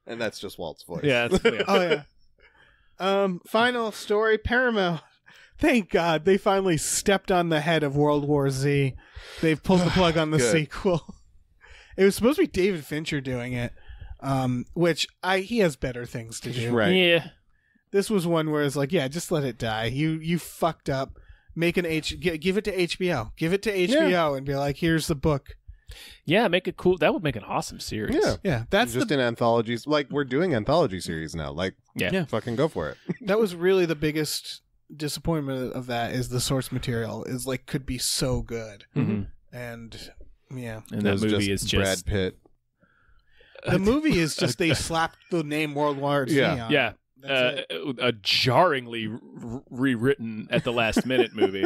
And that's just Walt's voice. Yeah. Oh, yeah. Final story, Paramount. Thank God they finally stepped on the head of World War Z. They've pulled the plug on the sequel. It was supposed to be David Fincher doing it, which he has better things to do. Right. Yeah. This was one where it's like, yeah, just let it die. You fucked up. Make give it to HBO. Give it to HBO and be like, here's the book. Yeah, make it cool. That would make an awesome series. Yeah. That's just in anthologies. Like, we're doing anthology series now. Like, fucking go for it. That was really the biggest disappointment of that, is the source material is like could be so good. Mm-hmm. And yeah. And that movie is just Brad Pitt. The movie is just they slapped the name World War Z on. Yeah. A jarringly rewritten at the last minute movie.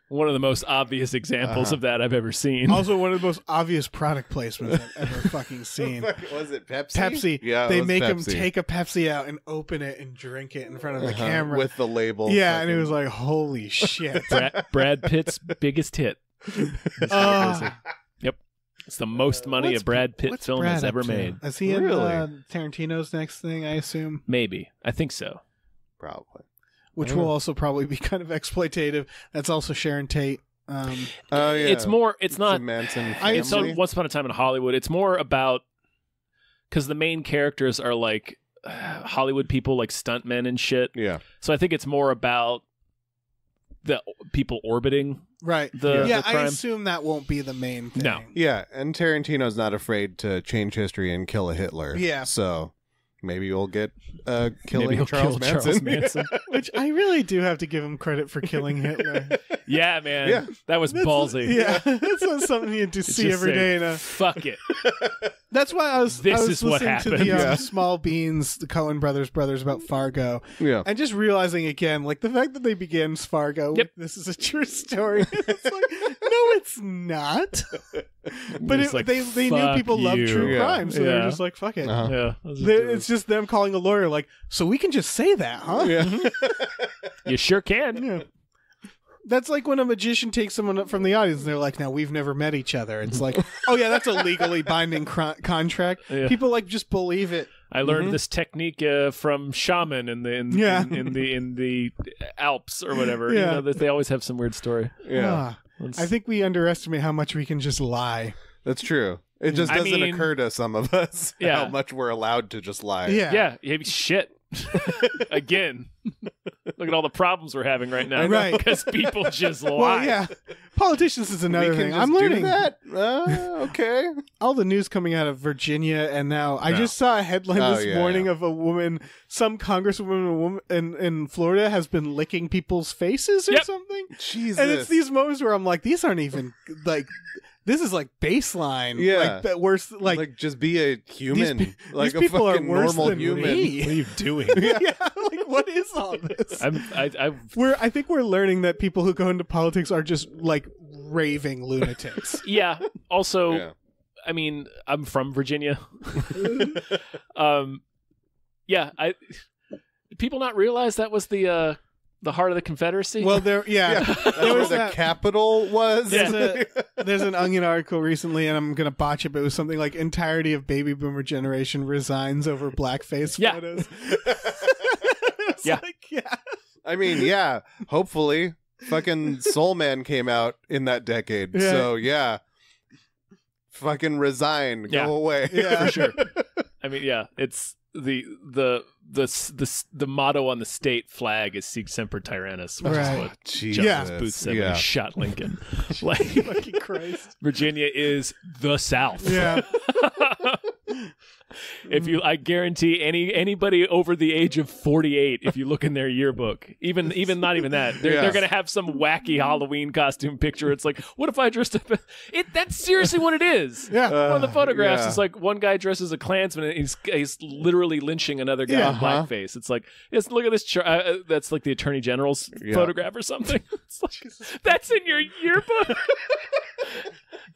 One of the most obvious examples of that I've ever seen. Also, one of the most obvious product placements I've ever fucking seen. Was it Pepsi? Pepsi. Yeah, they make him take a Pepsi out and open it and drink it in front of the camera with the label. Yeah, and it was like, holy shit. Brad Pitt's biggest hit. Yep. It's the most money a Brad Pitt film has ever made. Is he in Tarantino's next thing, I assume? Maybe. I think so. Probably. Which will also probably be kind of exploitative. That's also Sharon Tate. It's more. It's not. Manson. It's Once Upon a Time in Hollywood. It's more about because the main characters are like Hollywood people, like stuntmen and shit. Yeah. So I think it's more about the people orbiting. Right. The crime. I assume that won't be the main thing. No. Yeah, and Tarantino's not afraid to change history and kill a Hitler. Yeah. So maybe we'll get killing Maybe he'll Charles kill Manson. Charles Manson. Which I really do have to give him credit for killing Hitler. Yeah, man. Yeah. That was ballsy. Yeah. That's not something you do see every day. Fuck it. That's why I was This is what listening to happened. the Small Beans, the Coen brothers about Fargo. Yeah. And just realizing again, like the fact that they began Fargo, Yep. this is a true story. It's like, no, it's not. But It's like, they knew people fuck love you. true Yeah. crime, so Yeah. they're just like, fuck it. Yeah. It's just them calling a lawyer like, so we can just say that, huh? Yeah. You sure can. Yeah. That's like when a magician takes someone up from the audience and they're like, now we've never met each other. It's like, oh yeah, that's a legally binding contract. Yeah. People like just believe it. I learned this technique from shaman in the Alps or whatever. Yeah. You know, that they always have some weird story. Yeah. I think we underestimate how much we can just lie. That's true. It just doesn't occur to some of us Yeah. how much we're allowed to just lie. Yeah. Yeah, shit. Again, look at all the problems we're having right now. Right. Because people just lie. Well, yeah. Politicians is another We can thing. just I'm learning do that. Okay. all the news coming out of Virginia, and now I just saw a headline this morning of a woman, some congresswoman in Florida has been licking people's faces or something. Jesus. And it's these moments where I'm like, these aren't even like. This is like baseline. Yeah. Like worse. Like just be a human. Like these people a are fucking worse normal than human. me. What are you doing? Yeah. Like what is all this? I think we're learning that people who go into politics are just like raving lunatics. Yeah. Also, Yeah. I mean, I'm from Virginia. Yeah. Did people not realize that was the heart of the Confederacy? Well, there That's there where was the that. capital was. There's an Onion article recently, and I'm gonna botch it, but it was something like entirety of baby boomer generation resigns over blackface Yeah. photos. It's Yeah. like, yeah. I mean, yeah. Hopefully, fucking Soul Man came out in that decade. Yeah. So yeah, fucking resign, Yeah. go away. Yeah. For sure. I mean, yeah, it's the motto on the state flag is "Sic Semper Tyrannis," which Right. is what Jesus. Yeah. Booth said when he shot Lincoln. Like, Fucking Christ. Virginia is the South. Yeah. I guarantee anybody over the age of 48, if you look in their yearbook, even not even that, they're gonna have some wacky Halloween costume picture. It's like, what if I dressed up? That's seriously what it is. Yeah. One of the photographs yeah. is like one guy dressed as a Klansman and he's literally lynching another guy Yeah. in blackface. It's like, look at this. That's like the Attorney General's photograph or something. It's like, that's in your yearbook,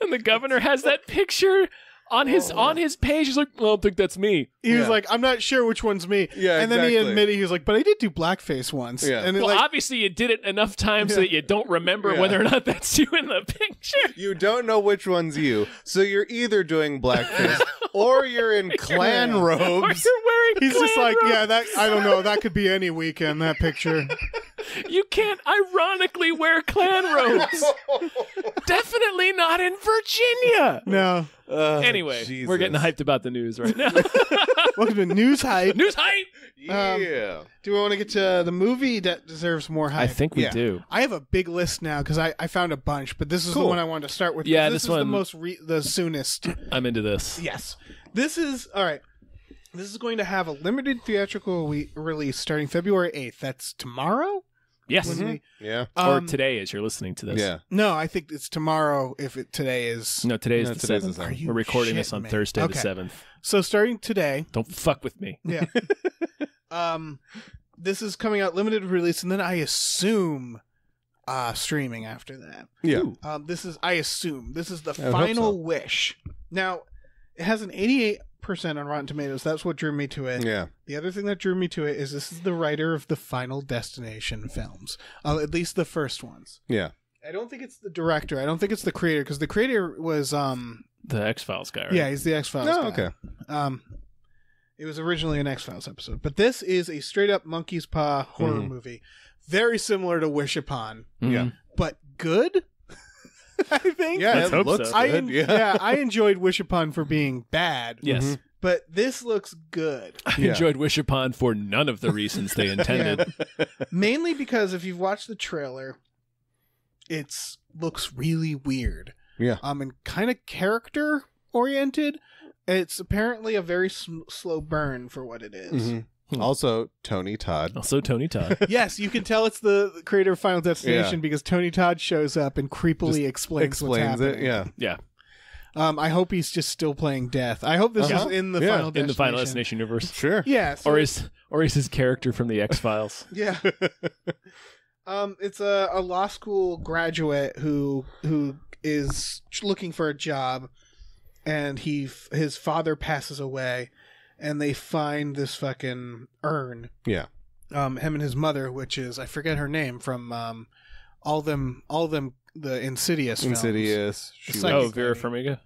and the governor has that picture. On his page, he's like, I don't think that's me. He was like, I'm not sure which one's me. Yeah, and then he exactly. admitted, he was like, but I did do blackface once. Yeah. And Well, obviously you did it enough times so that you don't remember whether or not that's you in the picture. You don't know which one's you, so you're either doing blackface or you're in Klan Or robes. you're wearing he's just Klan like, robes. yeah, that I don't know. That could be any weekend, that picture. You can't ironically wear Klan robes. Definitely not in Virginia. No. Anyway, Jesus. we're getting hyped about the news right now. Welcome to News Hype. News hype! Yeah. Do we want to get to the movie that deserves more hype? I think we Yeah. do. I have a big list now because I found a bunch, but this is the Cool. one I wanted to start with. Yeah, this this is the one- most the soonest. I'm into this. Yes. This is all right. This is going to have a limited theatrical release starting February 8th. That's tomorrow? Yes. When we- Yeah. Or Um, today as you're listening to this. Yeah. No, I think it's tomorrow if today is. No, today is No, the today's the 7th. 7th. Are you We're recording this shitting on me? Thursday Okay. the 7th. So starting today, Don't fuck with me. yeah. This is coming out limited release, and then I assume streaming after that. Yeah. I assume this is the final wish. Now, it has an 88% on Rotten Tomatoes. That's what drew me to it. Yeah. The other thing that drew me to it is this is the writer of the Final Destination films, at least the first ones. Yeah. I don't think it's the director. I don't think it's the creator, because the creator was the X-Files guy, right? Yeah, he's the X-Files guy. Okay. It was originally an X-Files episode, but this is a straight-up monkey's paw horror movie, very similar to Wish Upon. Yeah. But good. I think. Yeah, it looks so. good. I enjoyed Wish Upon for being bad. Yes. But this looks good. I enjoyed Wish Upon for none of the reasons they intended. Mainly because if you've watched the trailer, it looks really weird. Yeah. And kind of character oriented. It's apparently a very slow burn for what it is. Also, Tony Todd. Yes, you can tell it's the creator of Final Destination because Tony Todd shows up and creepily explains what's happening. It. Yeah. I hope he's just still playing Death. I hope this is in the Final Destination. In the Final Destination universe. Sure. Yeah. So or is his character from the X-Files? Yeah. It's a law school graduate who is looking for a job, and his father passes away, and they find this fucking urn. Yeah. Him and his mother, which is, I forget her name, from all them the Insidious films. Vera Farmiga?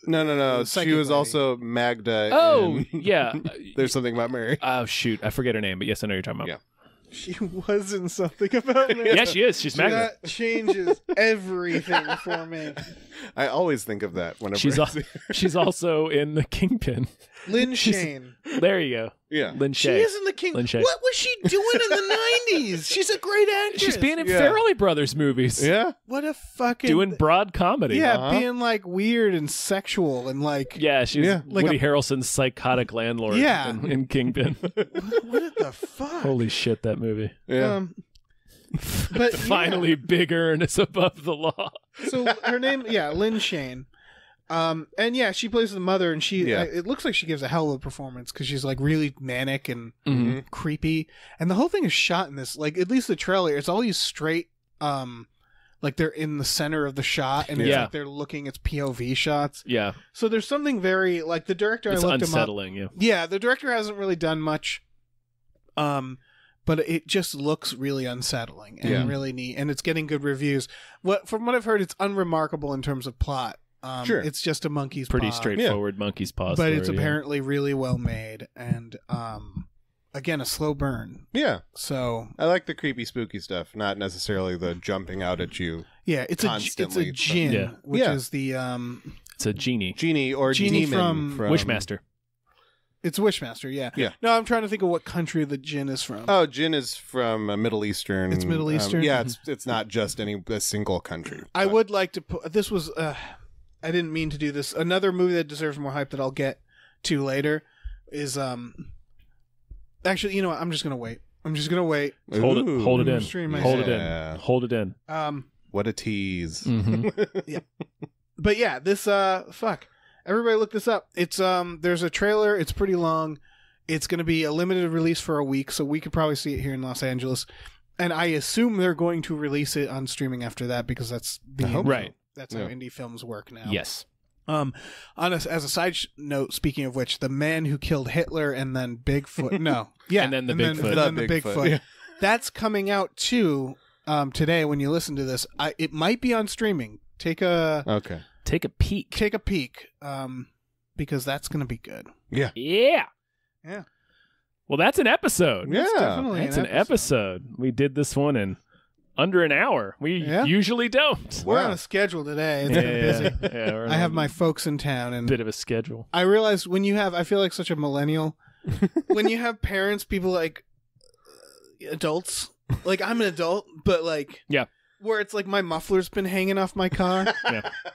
No. She was also Magda. Yeah. There's Something About Mary. Oh, shoot. I forget her name, but yes, I know you're talking about. Yeah. She was in Something About Mary. Yeah, she is. She's Magda. That changes everything for me. I always think of that whenever she's also in The Kingpin. Lynn Shane. There you go. Yeah. Lynn She Shay. is in The Kingpin. Shay. What was she doing in the 90s? She's a great actress. She's being in Farrelly Brothers movies. Yeah. What a fucking... Doing broad comedy. Yeah, being like weird and sexual and like... Yeah, she's like Woody Harrelson's psychotic landlord in Kingpin. What the fuck? Holy shit, that movie. Yeah. But finally bigger and it's above the law. So her name, Lynn Shane. And she plays the mother, and it looks like she gives a hell of a performance because she's like really manic and creepy. And the whole thing is shot in this, like, at least the trailer, it's all these straight, like they're in the center of the shot, and it's like they're looking, it's POV shots. Yeah. So there's something very, like, the director, it's I looked unsettling, him up. Yeah, the director hasn't really done much. But it just looks really unsettling and really neat, and it's getting good reviews. From what I've heard, it's unremarkable in terms of plot. Sure. It's just a monkey's paw. Pretty straightforward monkey's paw but story, it's apparently really well made, and again, a slow burn. Yeah. So I like the creepy, spooky stuff, not necessarily the jumping out at you. Yeah, it's constantly, a djinn, which is the it's a genie or genie demon from Wishmaster. It's Wishmaster, yeah. Yeah. No, I'm trying to think of what country the djinn is from. Oh, djinn is from Middle Eastern. It's Middle Eastern. It's not just a single country. I would like to put this was. I didn't mean to do this. Another movie that deserves more hype that I'll get to later is actually, you know what? I'm just gonna wait. Hold it in. Hold it in. What a tease. Yeah. But yeah, this fuck. Everybody look this up. It's there's a trailer, it's pretty long. It's gonna be a limited release for a week, so we could probably see it here in Los Angeles. And I assume they're going to release it on streaming after that because that's right. That's how indie films work now. Yes. As a side note, speaking of which, the man who killed Hitler and then Bigfoot. And then the Bigfoot. Yeah. That's coming out too today. When you listen to this, it might be on streaming. Take a peek. Take a peek, because that's going to be good. Yeah. Yeah. Yeah. Well, that's an episode. Yeah, that's definitely an episode. We did this one in under an hour. We usually don't. We're on a schedule today. It's been busy. Yeah, I have my folks in town, and bit of a schedule. I realize I feel like such a millennial. When you have parents, people like adults. Like, I'm an adult, but like where it's like my muffler's been hanging off my car,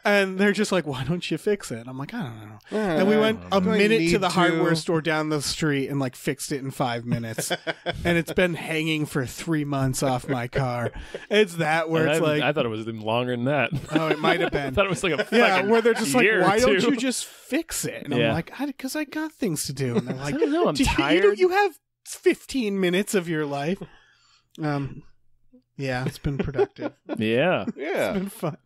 and they're just like, "Why don't you fix it?" I'm like, "I don't know." And we went a minute to the hardware store down the street and like fixed it in 5 minutes, and it's been hanging for 3 months off my car. It's that where it's like, I thought it was even longer than that. Oh, it might have been. I thought it was like a where they're just like, "Why don't two. you just fix it?" And I'm like, "Because I got things to do." And they're like, I don't know, I'm tired. You have 15 minutes of your life. Yeah, it's been productive. Yeah. Yeah. It's been fun.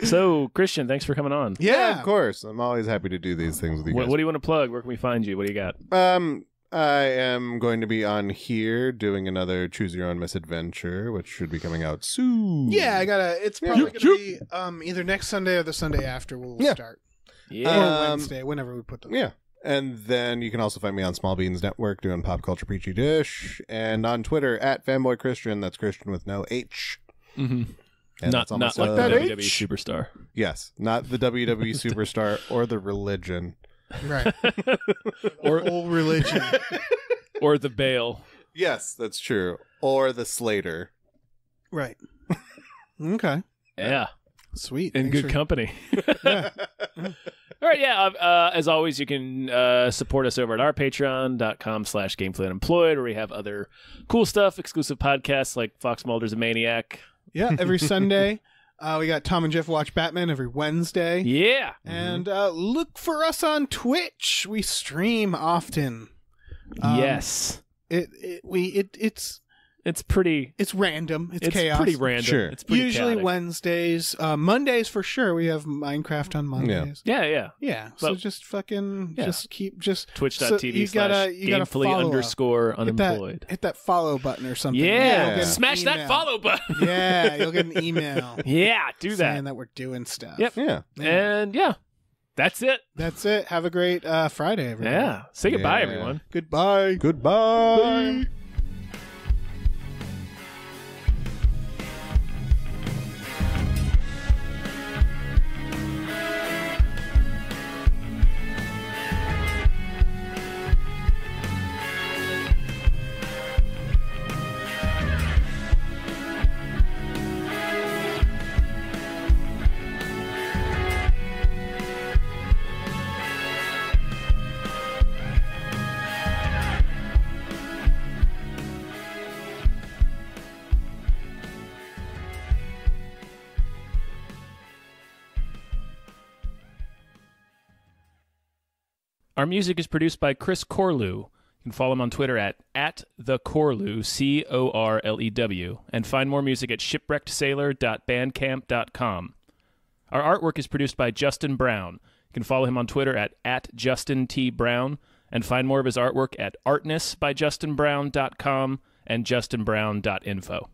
So, Cristian, thanks for coming on. Yeah, of course. I'm always happy to do these things with you guys. What do you want to plug? Where can we find you? What do you got? I am going to be on here doing another Choose Your Own Misadventure, which should be coming out soon. Yeah, it's probably going to be either next Sunday or the Sunday after we'll start. Yeah. Or Wednesday, whenever we put them. Yeah. And then you can also find me on Small Beans Network doing Pop Culture Peachy Dish, and on Twitter at Fanboy Christian. That's Christian with no H. Mm-hmm. And not like the WWE superstar. Yes, not the WWE superstar or the religion. Right. Or old religion. Or the Bale. Yes, that's true. Or the Slater. Right. Okay. Yeah. Sweet. In good company. Yeah. All right, yeah. As always, you can support us over at our patreon.com/gamefullyunemployed, where we have other cool stuff, exclusive podcasts like Fox Mulder's a Maniac. Yeah, every Sunday. We got Tom and Jeff Watch Batman every Wednesday. Yeah. And look for us on Twitch. We stream often. Yes. It's pretty... It's random. It's It's chaos. pretty random. Sure. It's pretty Usually chaotic. Wednesdays. Mondays for sure. We have Minecraft on Mondays. Yeah. Yeah. So But- just fucking Yeah. just keep just Twitch.tv/gamefully_unemployed. Hit that follow button or something. Yeah. You'll get an Smash that email. follow button. Yeah, you'll get an email. Yeah, do saying that. that we're doing stuff. Yep. Yeah. And yeah, that's it. That's it. Have a great Friday, everyone. Yeah. Say goodbye, Yeah. everyone. Goodbye. Goodbye. Our music is produced by Chris Corlew. You can follow him on Twitter at @thecorlew, CORLEW, and find more music at shipwreckedsailor.bandcamp.com. Our artwork is produced by Justin Brown. You can follow him on Twitter at @JustinTBrown, and find more of his artwork at artnessbyjustinbrown.com and justinbrown.info.